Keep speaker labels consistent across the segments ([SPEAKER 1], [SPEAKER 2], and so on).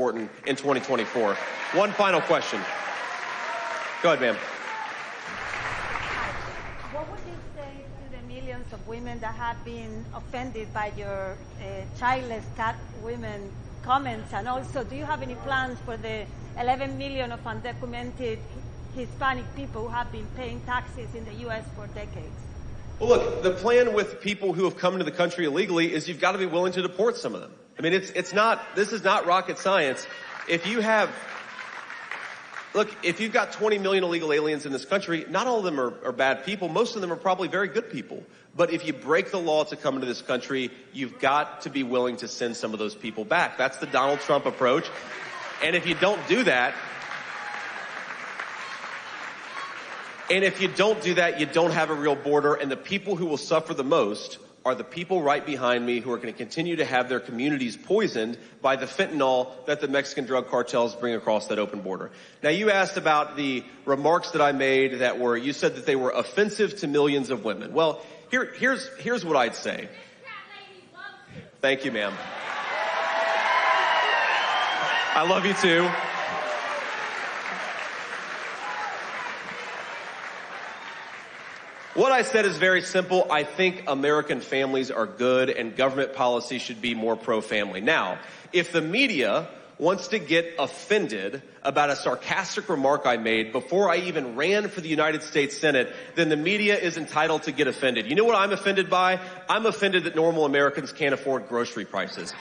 [SPEAKER 1] important in 2024. One final question. Go ahead, ma'am.
[SPEAKER 2] What would you say to the millions of women that have been offended by your childless women comments? And also, do you have any plans for the 11 million of undocumented Hispanic people who have been paying taxes in the U.S. for decades?
[SPEAKER 1] Well, look, the plan with people who have come to the country illegally is you've got to be willing to deport some of them. I mean, this is not rocket science. If you've got 20 million illegal aliens in this country, not all of them are bad people. Most of them are probably very good people. But if you break the law to come into this country, you've got to be willing to send some of those people back. That's the Donald Trump approach. And if you don't do that, you don't have a real border, and the people who will suffer the most are the people right behind me who are going to continue to have their communities poisoned by the fentanyl that the Mexican drug cartels bring across that open border. Now, you asked about the remarks that I made you said that they were offensive to millions of women. Well, here's what I'd say. Thank you, ma'am. I love you too. What I said is very simple. I think American families are good and government policy should be more pro-family. Now, if the media wants to get offended about a sarcastic remark I made before I even ran for the United States Senate, then the media is entitled to get offended. You know what I'm offended by? I'm offended that normal Americans can't afford grocery prices.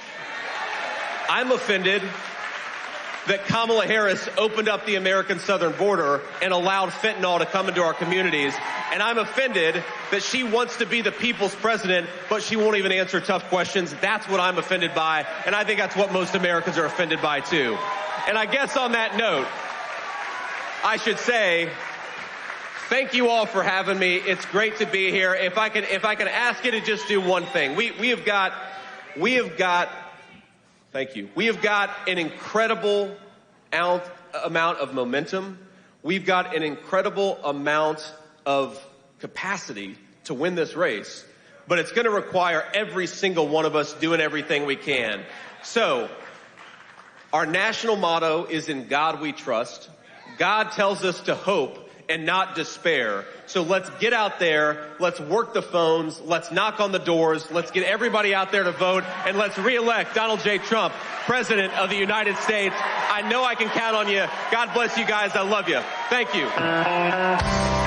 [SPEAKER 1] I'm offended that Kamala Harris opened up the American southern border and allowed fentanyl to come into our communities. And I'm offended that she wants to be the people's president, but she won't even answer tough questions. That's what I'm offended by, and I think that's what most Americans are offended by too. And I guess on that note, I should say, thank you all for having me. It's great to be here. If I can ask you to just do one thing. We have got thank you. We have got an incredible amount of momentum. We've got an incredible amount of capacity to win this race, but it's going to require every single one of us doing everything we can. So, our national motto is "In God We Trust." God tells us to hope and not despair. So let's get out there, let's work the phones, let's knock on the doors, let's get everybody out there to vote, and let's re-elect Donald J. Trump, President of the United States. I know I can count on you. God bless you guys. I love you. Thank you.